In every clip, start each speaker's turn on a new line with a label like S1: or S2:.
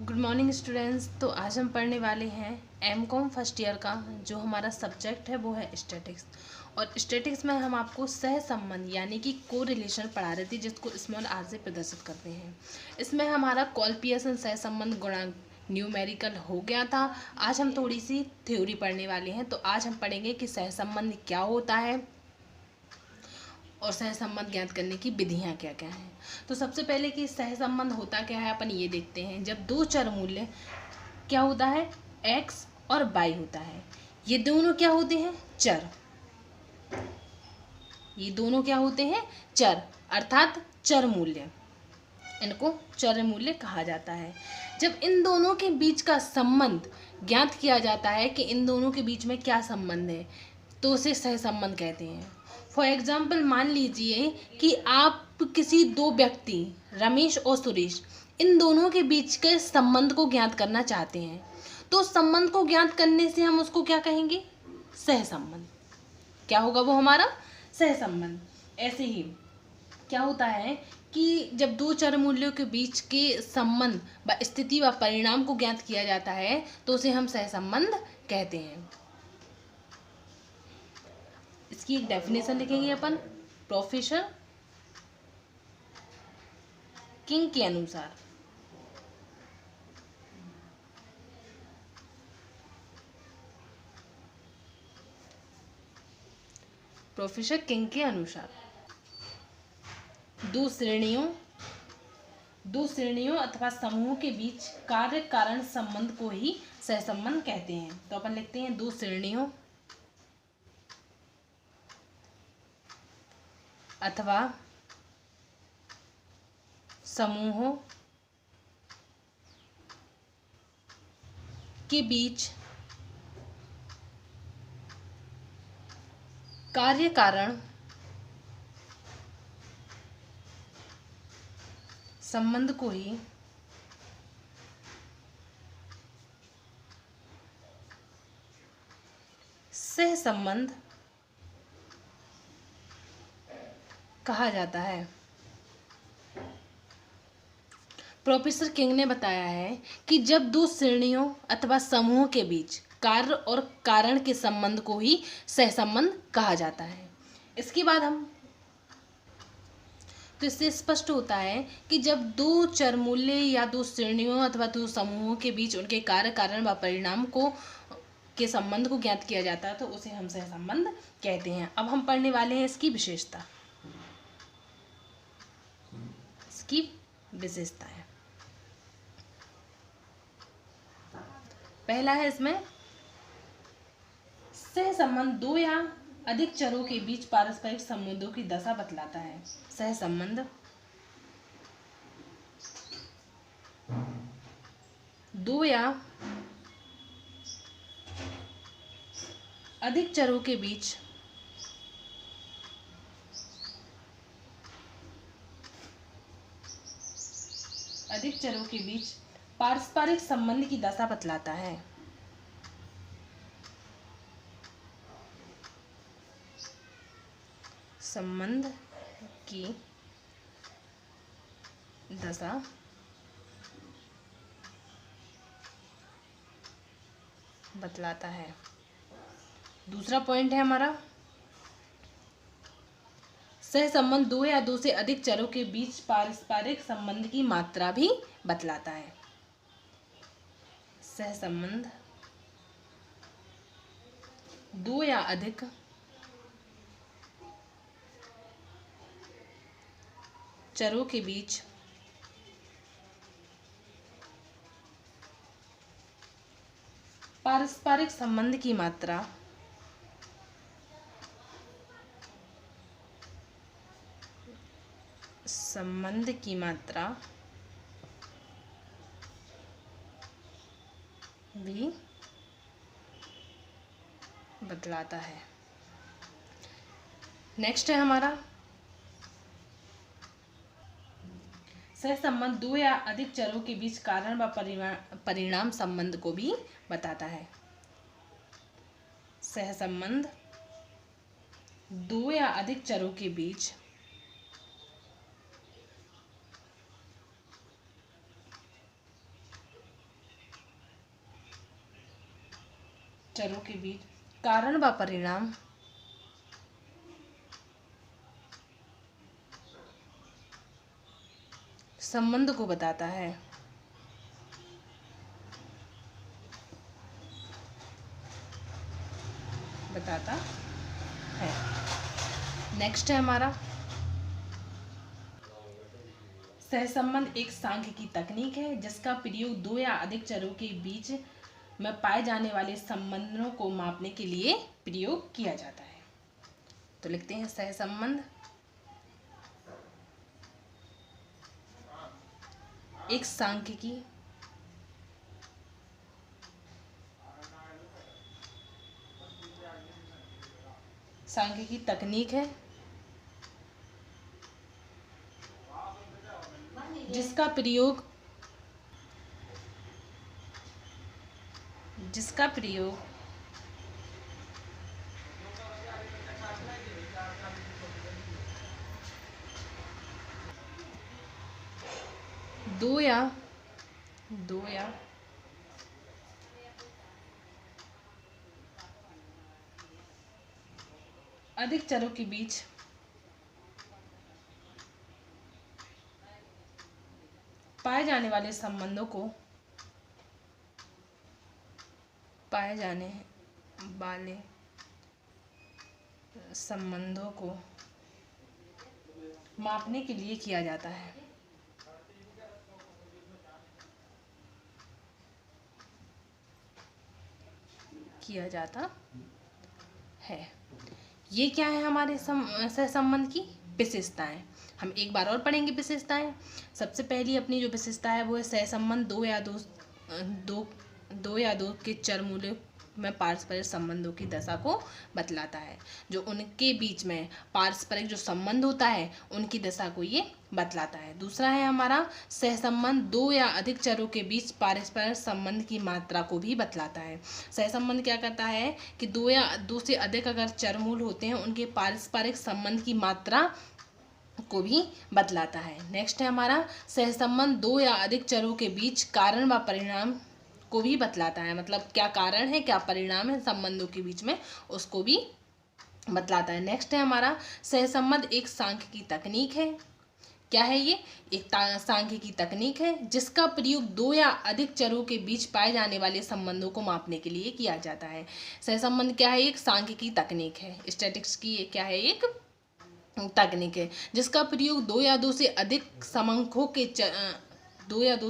S1: Good morning students. तो आज हम पढ़ने वाले हैं एमकॉम फर्स्ट ईयर का जो हमारा सब्जेक्ट है वो है स्टैटिक्स। और स्टैटिक्स में हम आपको सह संबंध यानी कि को रिलेशन पढ़ा रहे थे जिसको स्मॉल आर से प्रदर्शित करते हैं। इसमें हमारा कॉल्पियसन सह संबंध गुणांक न्यूमेरिकल हो गया था। आज हम थोड़ी सी थ्योरी पढ़ने वाले हैं। तो आज हम पढ़ेंगे कि सह संबंध क्या होता है और सह संबंध ज्ञात करने की विधियां क्या क्या हैं। तो सबसे पहले कि सह संबंध होता क्या है अपन ये देखते हैं। जब दो चर मूल्य क्या होता है x और y होता है, ये दोनों क्या होते हैं चर, ये दोनों क्या होते हैं चर अर्थात चर मूल्य, इनको चर मूल्य कहा जाता है। जब इन दोनों के बीच का संबंध ज्ञात किया जाता है कि इन दोनों के बीच में क्या संबंध है तो उसे सह संबंध कहते हैं। फॉर एग्जाम्पल मान लीजिए कि आप किसी दो व्यक्ति रमेश और सुरेश इन दोनों के बीच के संबंध को ज्ञात करना चाहते हैं तो संबंध को ज्ञात करने से हम उसको क्या कहेंगे सह संबंध। क्या होगा वो हमारा सह संबंध। ऐसे ही क्या होता है कि जब दो चर मूल्यों के बीच के संबंध व स्थिति व परिणाम को ज्ञात किया जाता है तो उसे हम सह संबंध कहते हैं। इसकी एक डेफिनेशन लिखेंगे अपन प्रोफेसर किंग के अनुसार। प्रोफेसर किंग के अनुसार दो श्रेणियों अथवा समूहों के बीच कार्य कारण संबंध को ही सहसंबंध कहते हैं। तो अपन लिखते हैं दो श्रेणियों अथवा समूहों के बीच कार्य कारण संबंध को ही सह संबंध कहा जाता है। प्रोफेसर किंग ने बताया है कि जब दो श्रेणियों अथवा समूहों के बीच कार्य और कारण के संबंध को ही सहसंबंध कहा जाता है। इसके बाद हम तो इससे स्पष्ट होता है कि जब दो चर मूल्य या दो श्रेणियों अथवा दो समूहों के बीच उनके कार्य कारण व परिणाम को के संबंध को ज्ञात किया जाता है तो उसे हम सहसंबंध कहते हैं। अब हम पढ़ने वाले हैं इसकी विशेषता, इसकी विशेषताएं। पहला है इसमें सह संबंध दो या अधिक चरों के बीच पारस्परिक संबंधों की दशा बतलाता है। सह संबंध दो या अधिक चरों के बीच पारस्परिक संबंध की दशा बतलाता है। संबंध की दशा बतलाता है। दूसरा पॉइंट है हमारा सह संबंध दो या दो से अधिक चरों के बीच पारस्परिक संबंध की मात्रा भी बतलाता है। सह संबंध दो या अधिक चरों के बीच पारस्परिक संबंध की मात्रा भी बतलाता है। नेक्स्ट है हमारा सह संबंध दो या अधिक चरों के बीच कारण व परिणाम संबंध को भी बताता है। सह संबंध दो या अधिक चरों के बीच चरों के बीच कारण व परिणाम संबंध को बताता है। नेक्स्ट है हमारा सहसंबंध एक सांख्यिकी तकनीक है जिसका प्रयोग दो या अधिक चरों के बीच में पाए जाने वाले संबंधों को मापने के लिए प्रयोग किया जाता है। तो लिखते हैं सहसंबंध एक सांख्यिकी तकनीक है जिसका प्रयोग दो या अधिक चरों के बीच पाए जाने वाले संबंधों को मापने के लिए किया जाता है। ये क्या है हमारे सहसंबंध की विशेषताएं। हम एक बार और पढ़ेंगे विशेषताएं। सबसे पहली अपनी जो विशेषता है वो है सहसंबंध दो या दो के चर मूल्यों में पारस्परिक संबंधों की दशा को बतलाता है। जो उनके बीच में पारस्परिक जो संबंध होता है उनकी दशा को ये बतलाता है। दूसरा है हमारा सहसंबंध दो या अधिक चरों के बीच पारस्परिक संबंध की मात्रा को भी बतलाता है। सहसंबंध क्या करता है कि दो से अधिक अगर चरमूल होते हैं उनके पारस्परिक संबंध की मात्रा को भी बतलाता है। नेक्स्ट है हमारा सहसंबंध दो या अधिक चरों के बीच कारण व परिणाम को भी बतलाता है। मतलब क्या कारण है क्या परिणाम है संबंधों के बीच में उसको भी बतलाता है। नेक्स्ट है हमारा सहसंबंध एक सांख्यिकी तकनीक है। क्या है ये? एक सांख्यिकी तकनीक है जिसका प्रयोग दो या अधिक चरों के बीच पाए जाने वाले संबंधों को मापने के लिए किया जाता है। सहसंबंध क्या है? एक सांख्यिकी तकनीक है। स्टैटिस्टिक्स की क्या है? एक तकनीक है जिसका प्रयोग दो या दो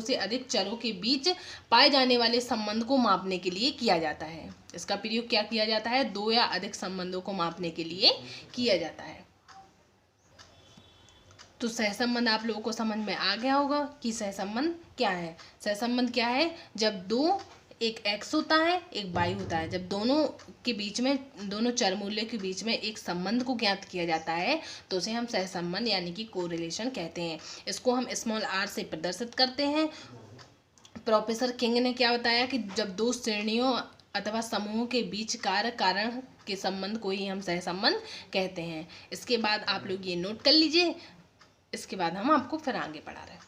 S1: से अधिक चरों के बीच पाए जाने वाले संबंध को मापने के लिए किया जाता है। इसका प्रयोग क्या किया जाता है? दो या अधिक संबंधों को मापने के लिए किया जाता है। तो सहसंबंध आप लोगों को समझ में आ गया होगा कि सहसंबंध क्या है। सहसंबंध क्या है? जब एक x होता है एक y होता है, जब दोनों चर मूल्य के बीच में एक संबंध को ज्ञात किया जाता है तो उसे हम सहसंबंध यानी कि कोरिलेशन कहते हैं। इसको हम स्मॉल r से प्रदर्शित करते हैं। प्रोफेसर किंग ने क्या बताया कि जब दो श्रेणियों अथवा समूहों के बीच कार्य कारण के संबंध को ही हम सहसंबंध कहते हैं। इसके बाद आप लोग ये नोट कर लीजिए। इसके बाद हम आपको फिर आगे पढ़ा रहे हैं।